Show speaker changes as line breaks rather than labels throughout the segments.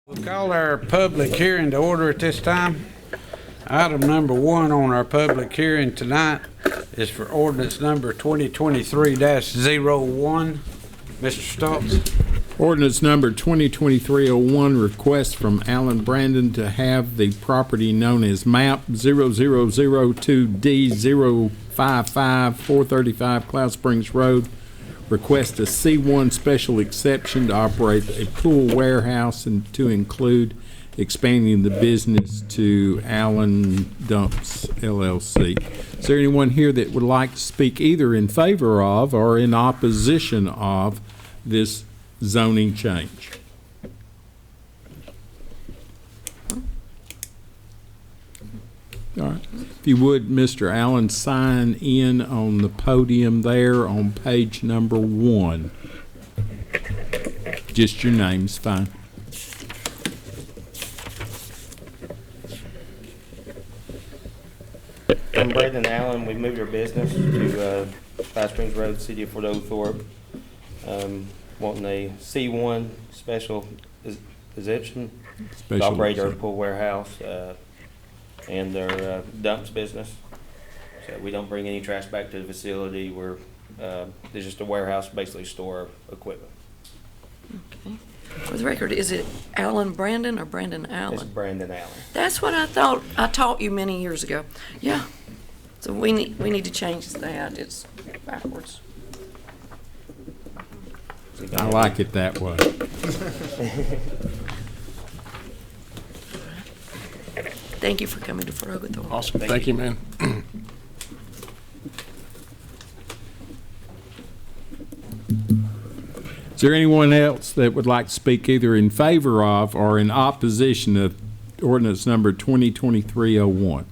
We'll call our public hearing to order at this time. Item number 1 on our public hearing tonight is for ordinance number 2023-01. Mr. Stoltz.
Ordinance number 2023-01, request from Alan Brandon to have the property known as MAP 0002D055 435 Cloud Springs Road. Request a C1 special exception to operate a pool warehouse and to include expanding the business to Allen Dumps LLC. Is there anyone here that would like to speak either in favor of or in opposition of this zoning change? All right. If you would, Mr. Allen, sign in on the podium there on page number 1. Just your name's fine.
I'm Brandon Allen. We moved our business to Cloud Springs Road, City of Fort Oglethorpe. Wanting a C1 special exemption to operate our pool warehouse and our dumps business. So we don't bring any trash back to the facility. There's just a warehouse, basically store equipment.
Okay. For the record, is it Alan Brandon or Brandon Allen?
It's Brandon Allen.
That's what I thought. I taught you many years ago. Yeah. So we need to change that. It's backwards.
I like it that way.
Thank you for coming to Fort Oglethorpe.
Awesome. Thank you, man.
Is there anyone else that would like to speak either in favor of or in opposition of ordinance number 2023-01?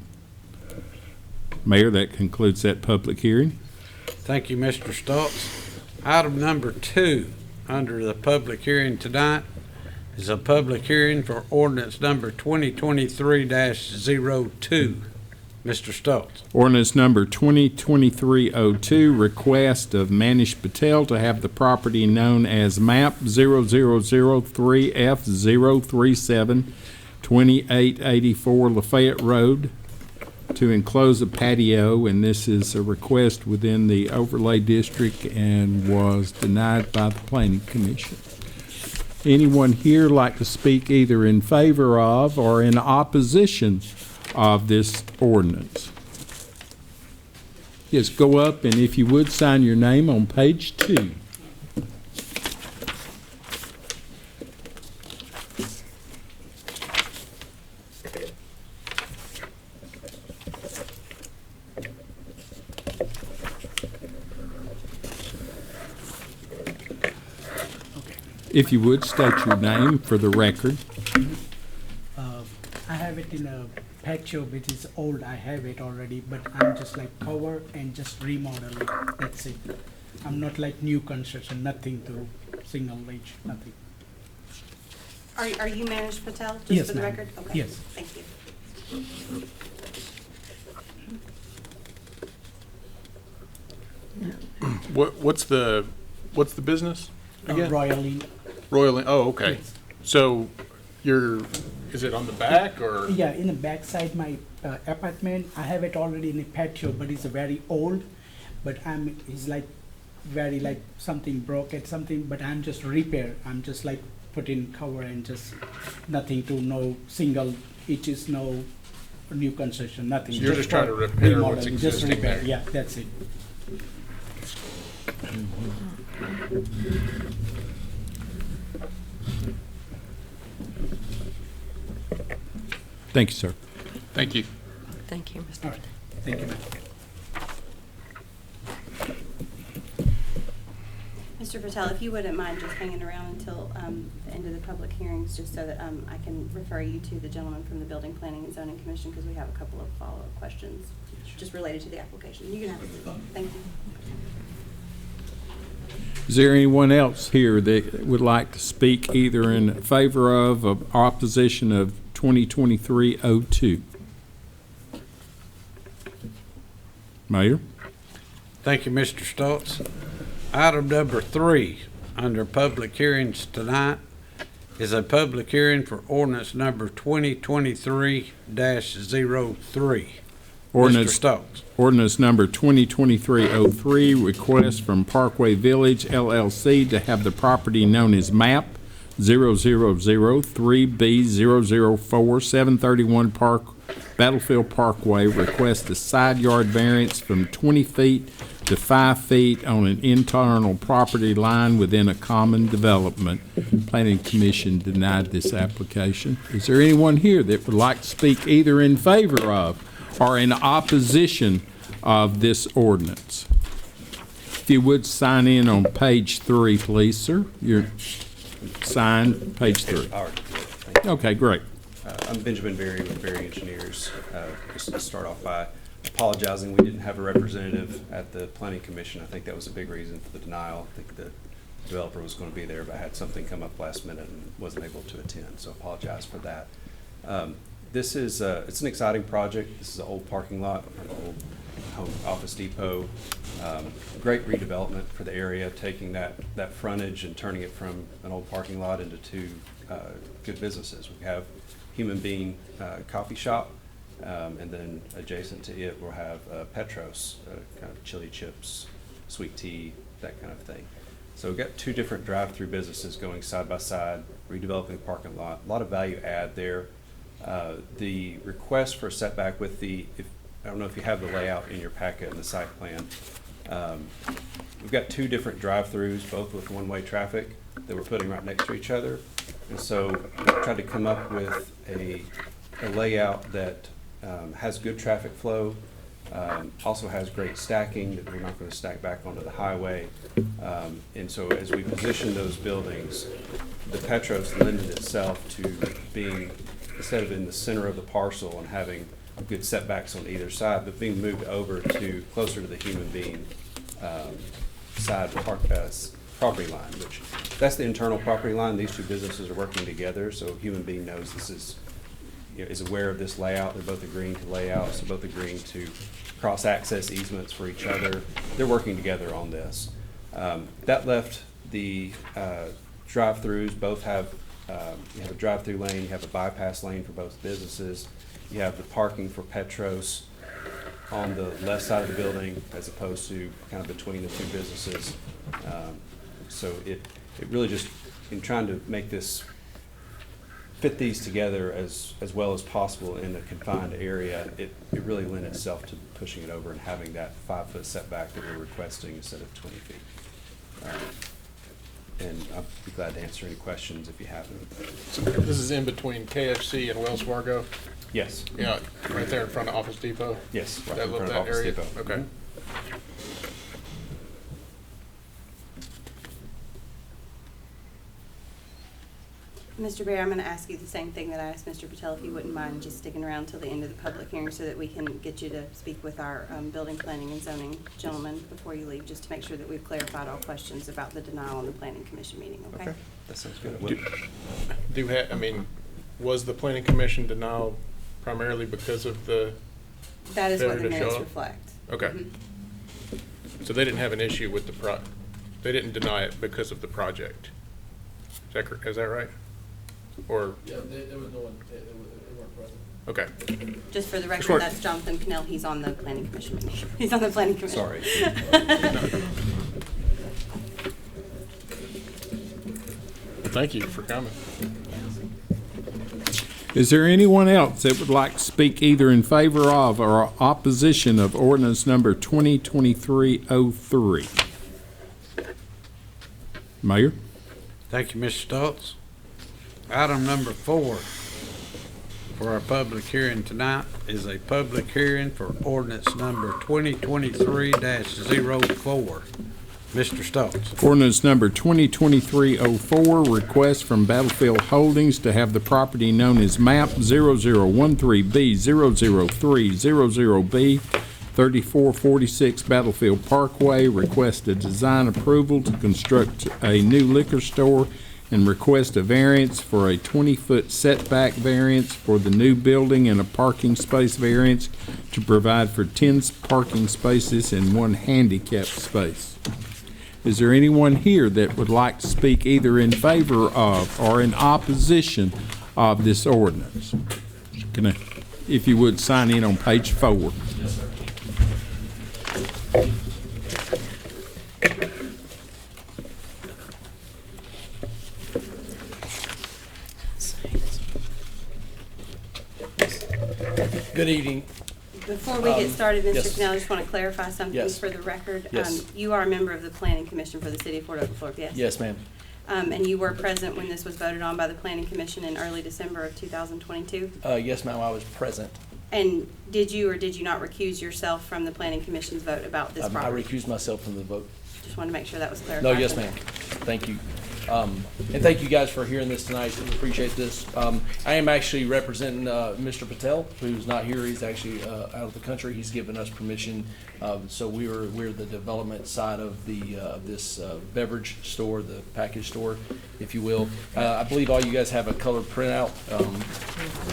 Mayor, that concludes that public hearing.
Thank you, Mr. Stoltz. Item number 2 under the public hearing tonight is a public hearing for ordinance number 2023-02. Mr. Stoltz.
Ordinance number 2023-02, request of Manish Patel to have the property known as MAP 0003F037 2884 Lafayette Road to enclose a patio, and this is a request within the overlay district and was denied by the Planning Commission. Anyone here like to speak either in favor of or in opposition of this ordinance? Yes, go up and if you would sign your name on page 2. If you would, state your name for the record.
I have it in a patio which is old. I have it already, but I'm just like cover and just remodel it. That's it. I'm not like new construction, nothing to single ledge, nothing.
Are you Manish Patel, just
Yes,
for the
ma'am.
record? Okay.
Yes.
Thank you.
What's the business again?
Royally.
Royal. Oh, okay.
Yes.
So, is it on the back or?
Yeah, in the backside my apartment, I have it already in a patio, but it's very old. But it's like very like something broke at something, but I'm just repair. I'm just like put in cover and just nothing to no single itches, no new construction, nothing.
So you're just trying to
for
repair what's
remodeling, just
existing
repair.
there.
Yeah, that's it.
Thank you, sir.
Thank you.
Thank you, Mr.
All right. Thank you, ma'am.
Mr. Patel, if you wouldn't mind just hanging around until the end of the public hearings, just so that I can refer you to the gentleman from the Building, Planning, and Zoning Commission, because we have a couple of follow-up questions just related to the application. You can have it. Thank you.
Is there anyone else here that would like to speak either in favor of or opposition of 2023-02? Mayor?
Thank you, Mr. Stoltz. Item number 3 under public hearings tonight is a public hearing for ordinance number 2023-03. Mr.
Ordinance
Stokes.
Ordinance number 2023-03, request from Parkway Village LLC to have the property known as MAP 0003B004 731 Battlefield Parkway, request a side yard variance from 20 feet to 5 feet on an internal property line within a common development. Planning Commission denied this application. Is there anyone here that would like to speak either in favor of or in opposition of this ordinance? If you would sign in on page 3, please, sir. Your sign, page 3.
All right. Thank you.
Okay, great.
I'm Benjamin Berry with Berry Engineers. Just to start off by apologizing, we didn't have a representative at the Planning Commission. I think that was a big reason for the denial. I think the developer was going to be there, but had something come up last minute and wasn't able to attend, so apologize for that. This is, it's an exciting project. This is an old parking lot, an old home Office Depot. Great redevelopment for the area, taking that frontage and turning it from an old parking lot into two good businesses. We have Human Being Coffee Shop, and then adjacent to it we'll have Petros, kind of chili chips, sweet tea, that kind of thing. So we've got two different drive-through businesses going side by side, redeveloping the parking lot. A lot of value add there. The request for setback with I don't know if you have the layout in your packet and the site plan. We've got two different drive-throughs, both with one-way traffic that we're putting right next to each other. And so we tried to come up with a layout that has good traffic flow, also has great stacking that we're not going to stack back onto the highway. And so as we position those buildings, the Petros lended itself to being, instead of in the center of the parcel and having good setbacks on either side, but being moved over to closer to the Human Being side property line, which that's the internal property line. These two businesses are working together, so Human Being knows this is, is aware of this layout. They're both agreeing to layouts, they're both agreeing to cross-access easements for each other. They're working together on this. That left the drive-throughs. Both have, you have a drive-through lane, you have a bypass lane for both businesses. You have the parking for Petros on the left side of the building as opposed to kind of between the two businesses. So it really just, in trying to make this fit these together as well as possible in a confined area, it really lent itself to pushing it over and having that 5-foot setback that we're requesting instead of 20 feet. And I'd be glad to answer any questions if you have them.
So this is in between KFC and Wells Fargo?
Yes.
Yeah, right there in front of Office Depot?
Yes, right
That
in front of
that
Office
area?
Depot.
Okay.
Mr. Bear, I'm going to ask you the same thing that I asked Mr. Patel, if you wouldn't mind just sticking around till the end of the public hearing so that we can get you to speak with our building planning and zoning gentleman before you leave, just to make sure that we've clarified all questions about the denial in the planning commission meeting, okay?
Okay, that sounds good.
I mean, was the planning commission denial primarily because of the,
That is what the
Failure to show
minutes
up?
reflect.
okay.
Mhm.
So they didn't have an issue with they didn't deny it because of the project? Is that right? Or,
Yeah, there was no one, they weren't present.
okay.
Just for the
Sure.
record, that's Jonathan Cannell, he's on the planning commission. He's on the planning commission.
Sorry.
Thank you for coming.
Is there anyone else that would like to speak either in favor of or opposition of ordinance number 2023-03? Mayor?
Thank you, Mr. Stoltz. Item number 4 for our public hearing tonight is a public hearing for ordinance number 2023-04. Mr. Stoltz.
Ordinance number 2023-04, request from Battlefield Holdings to have the property known as MAP 0013B00300B 3446 Battlefield Parkway, request a design approval to construct a new liquor store and request a variance for a 20-foot setback variance for the new building and a parking space variance to provide for 10 parking spaces and 1 handicap space. Is there anyone here that would like to speak either in favor of or in opposition of this ordinance? Can I, if you would, sign in on page 4.
Good evening.
Before we get started, Mr.
yes.
Cannell, I just want to clarify something
Yes.
for the record.
Yes.
You are a member of the Planning Commission for the City of Fort Oglethorpe, yes?
Yes, ma'am.
And you were present when this was voted on by the Planning Commission in early December of 2022?
Yes, ma'am, I was present.
And did you or did you not recuse yourself from the Planning Commission's vote about this
I
property?
recused myself from the vote.
Just wanted to make sure that was clarified.
No, yes, ma'am. Thank you. And thank you guys for hearing this tonight. We appreciate this. I am actually representing Mr. Patel, who's not here. He's actually out of the country. He's given us permission. So we're the development side of this beverage store, the package store, if you will. I believe all you guys have a colored printout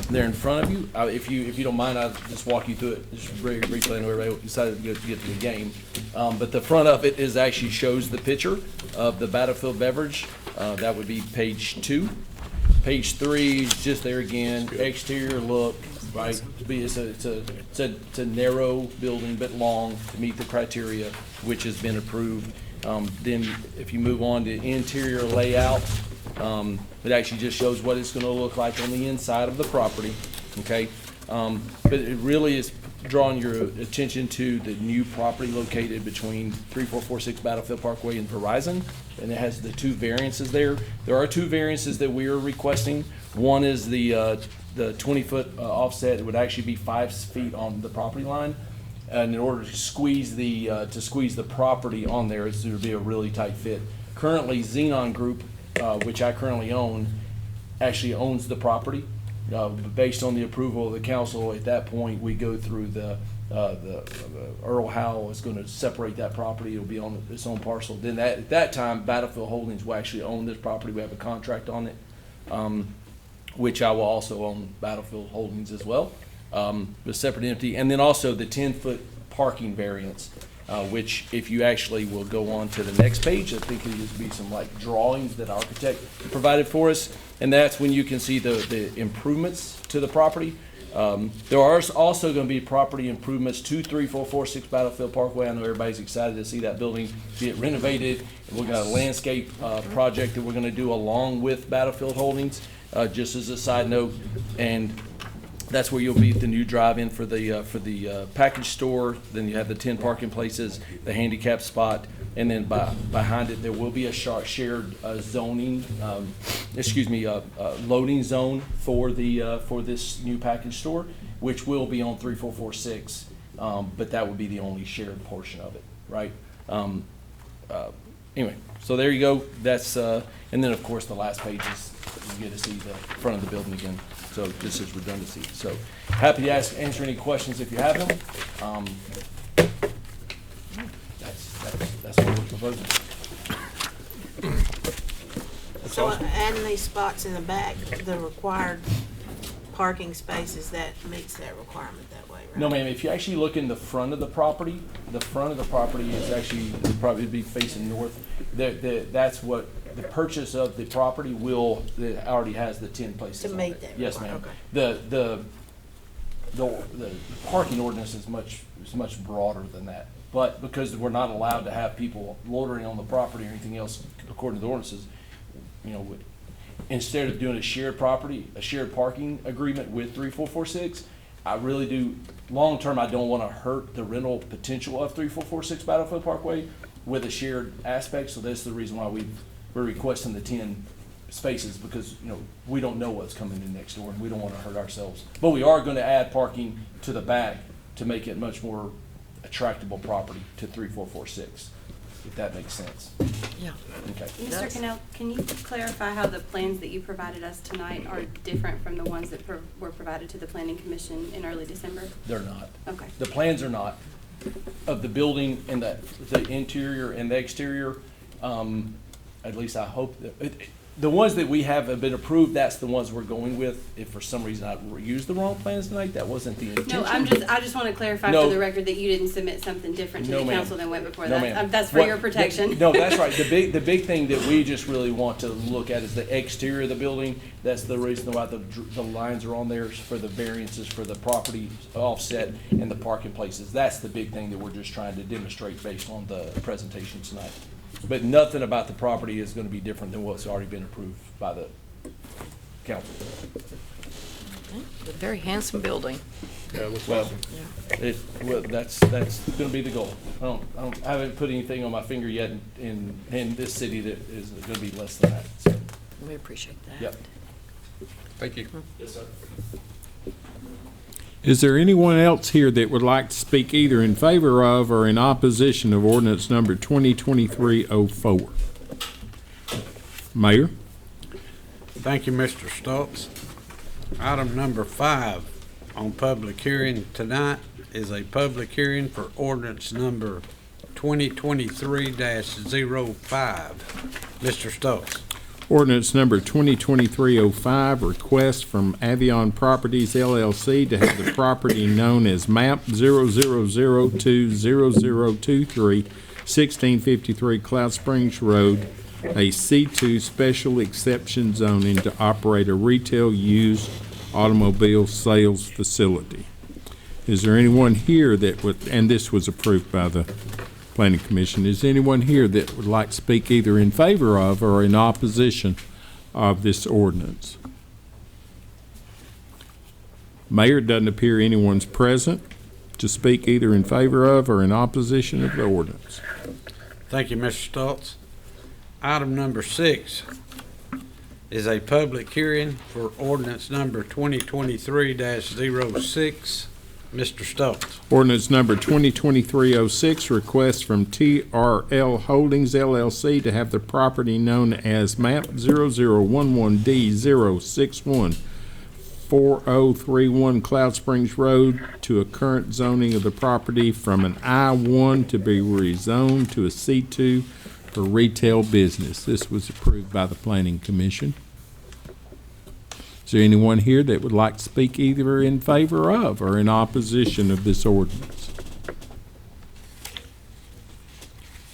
there in front of you. If you don't mind, I'll just walk you through it just very briefly. I know everybody decided to get to the game. But the front of it is actually shows the picture of the Battlefield beverage. That would be page 2. Page 3 is just there again, exterior look, right? It's a narrow building, but long to meet the criteria, which has been approved. Then if you move on to interior layout, it actually just shows what it's gonna look like on the inside of the property, okay? But it really is drawing your attention to the new property located between 3446 Battlefield Parkway and Verizon, and it has the 2 variances there. There are 2 variances that we are requesting. One is the 20-foot offset. It would actually be 5 feet on the property line, and in order to squeeze the property on there, it would be a really tight fit. Currently, Xenon Group, which I currently own, actually owns the property. Based on the approval of the council, at that point, we go through the Earl Howell is going to separate that property. It'll be on its own parcel. Then at that time, Battlefield Holdings will actually own this property. We have a contract on it, which I will also own Battlefield Holdings as well, the separate entity. And then also the 10-foot parking variance, which if you actually will go on to the next page, I think there'll be some like drawings that our architect provided for us. And that's when you can see the improvements to the property. There are also going to be property improvements to 3446 Battlefield Parkway. I know everybody's excited to see that building get renovated. We've got a landscape project that we're going to do along with Battlefield Holdings, just as a side note. And that's where you'll be at the new drive-in for the package store. Then you have the 10 parking places, the handicap spot, and then behind it there will be a shared zoning, loading zone for this new package store, which will be on 3446. But that would be the only shared portion of it, right? Anyway, so there you go. That's and then of course the last page is you get to see the front of the building again. So this is redundancy. So happy to answer any questions if you have them. That's what we're proposing.
So adding these spots in the back, the required parking spaces, that meets that requirement that way, right?
No, ma'am, if you actually look in the front of the property is actually, probably be facing north. That's what, the purchase of the property it already has the 10 places
To
on
meet
it.
that
Yes,
requirement,
ma'am. The parking ordinance is much broader than that. But because we're not allowed to have people loitering on the property or anything else according to the ordinances, instead of doing a shared parking agreement with 3446, I really do, long term, I don't want to hurt the rental potential of 3446 Battlefield Parkway with a shared aspect. So that's the reason why we're requesting the 10 spaces, because we don't know what's coming in next door and we don't want to hurt ourselves. But we are going to add parking to the back to make it much more attractable property to 3446, if that makes sense.
Yeah.
Okay.
Mr. Cannell, can you clarify how the plans that you provided us tonight are different from the ones that were provided to the Planning Commission in early December?
They're not.
Okay.
The plans are not of the building and the interior and the exterior. At least I hope that The ones that we have been approved, that's the ones we're going with. If for some reason I used the wrong plans tonight, that wasn't the intention.
No, I just want to clarify
No.
for the record that you didn't submit something different to
No,
the
ma'am.
council than went before.
No,
That's,
ma'am.
that's for
What-
your protection.
No, that's right. The big thing that we just really want to look at is the exterior of the building. That's the reason why the lines are on there is for the variances for the property offset and the parking places. That's the big thing that we're just trying to demonstrate based on the presentation tonight. But nothing about the property is gonna be different than what's already been approved by the council.
A very handsome building.
Yeah, it looks
Well,
awesome.
that's gonna be the goal. I haven't put anything on my finger yet in this city that is gonna be less than that, so,
We appreciate that.
yep.
Thank you.
Yes, sir.
Is there anyone else here that would like to speak either in favor of or in opposition of ordinance number 2023-04? Mayor?
Thank you, Mr. Stoltz. Item number 5 on public hearing tonight is a public hearing for ordinance number 2023-05. Mr. Stoltz.
Ordinance number 2023-05, request from Avion Properties LLC to have the property known as MAP 00020023, 1653 Cloud Springs Road, a C2 special exception zoning to operate a retail used automobile sales facility. Is there anyone here that would, and this was approved by the Planning Commission, is anyone here that would like to speak either in favor of or in opposition of this ordinance? Mayor, it doesn't appear anyone's present to speak either in favor of or in opposition of the ordinance.
Thank you, Mr. Stoltz. Item number 6 is a public hearing for ordinance number 2023-06. Mr. Stoltz.
Ordinance number 2023-06, request from TRL Holdings LLC to have the property known as MAP 0011D061 4031 Cloud Springs Road to a current zoning of the property from an I-1 to be rezoned to a C2 for retail business. This was approved by the Planning Commission. Is there anyone here that would like to speak either in favor of or in opposition of this ordinance?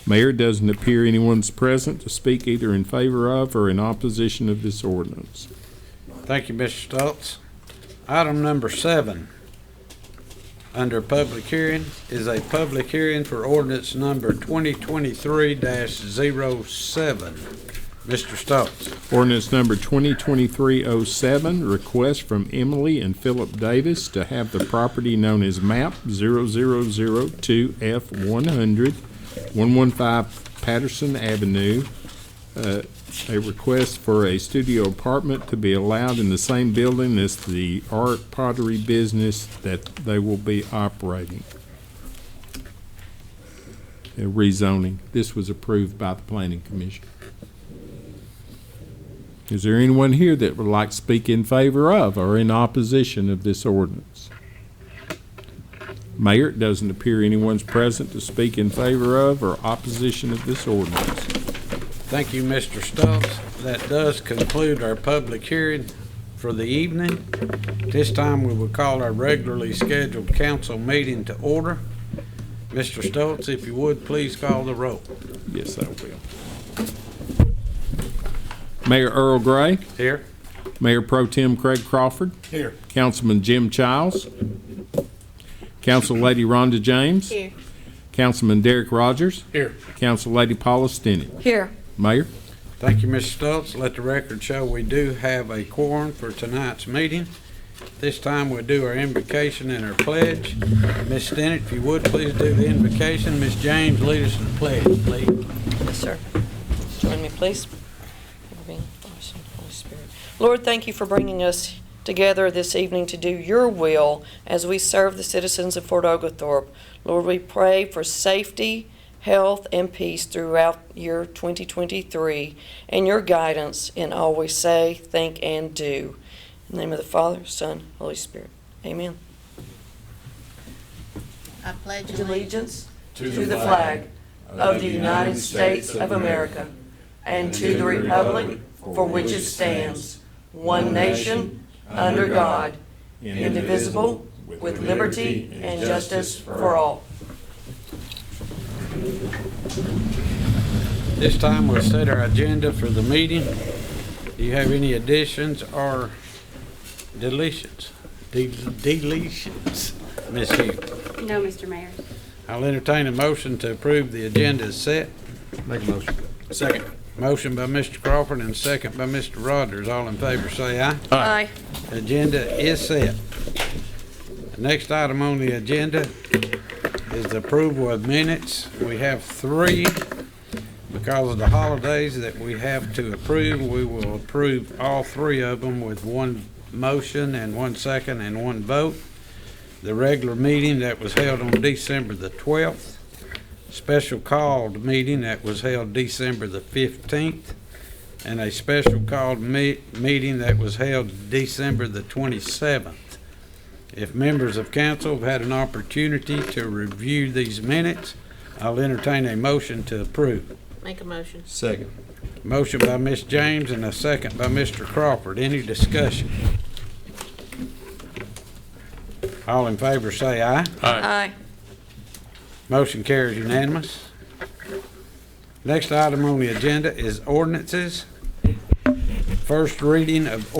Mayor, doesn't appear anyone's present to speak either in favor of or in opposition of this ordinance.
Thank you, Mr. Stoltz. Item number 7 under public hearing is a public hearing for ordinance number 2023-07. Mr. Stoltz.
Ordinance number 2023-07, request from Emily and Philip Davis to have the property known as MAP 0002F100, 115 Patterson Avenue. A request for a studio apartment to be allowed in the same building as the art pottery business that they will be operating. Rezoning. This was approved by the Planning Commission. Is there anyone here that would like to speak in favor of or in opposition of this ordinance? Mayor, it doesn't appear anyone's present to speak in favor of or opposition of this ordinance.
Thank you, Mr. Stoltz. That does conclude our public hearing for the evening. This time we will call our regularly scheduled council meeting to order. Mr. Stoltz, if you would, please call the roll.
Yes, I will. Mayor Earl Gray,
Here.
Mayor Pro Tem Craig Crawford,
Here.
Councilman Jim Childs, Council Lady Rhonda James,
Here.
Councilman Derek Rogers,
Here.
Council Lady Paula Stinnett.
Here.
Mayor?
Thank you, Mr. Stoltz. Let the record show we do have a quorum for tonight's meeting. This time we'll do our invocation and our pledge. Ms. Stinnett, if you would, please do the invocation. Ms. James, lead us in the pledge, please.
Yes, sir. Join me, please. Holy Spirit. Lord, thank you for bringing us together this evening to do your will as we serve the citizens of Fort Oglethorpe. Lord, we pray for safety, health, and peace throughout year 2023 and your guidance in all we say, think, and do. In the name of the Father, Son, Holy Spirit. Amen.
I pledge
Allegiance to the flag of the United States of America and to the republic for which it stands, one nation, under God, indivisible, with liberty and justice for all.
This time we'll set our agenda for the meeting. Do you have any additions or deletions? Deletions, Ms. Hughes?
No, Mr. Mayor.
I'll entertain a motion to approve the agenda as set.
Make a motion.
Second.
Motion by Mr. Crawford and second by Mr. Rogers. All in favor say aye.
Aye.
Agenda is set. The next item on the agenda is the approval of minutes. We have 3. Because of the holidays that we have to approve, we will approve all 3 of them with one motion and 1 second and 1 vote. The regular meeting that was held on December the 12th, special called meeting that was held December the 15th, and a special called meeting that was held December the 27th. If members of council have had an opportunity to review these minutes, I'll entertain a motion to approve.
Make a motion.
Second.
Motion by Ms. James and a second by Mr. Crawford. Any discussion? All in favor say aye.
Aye.
Motion carries unanimous. Next item on the agenda is ordinances. First reading of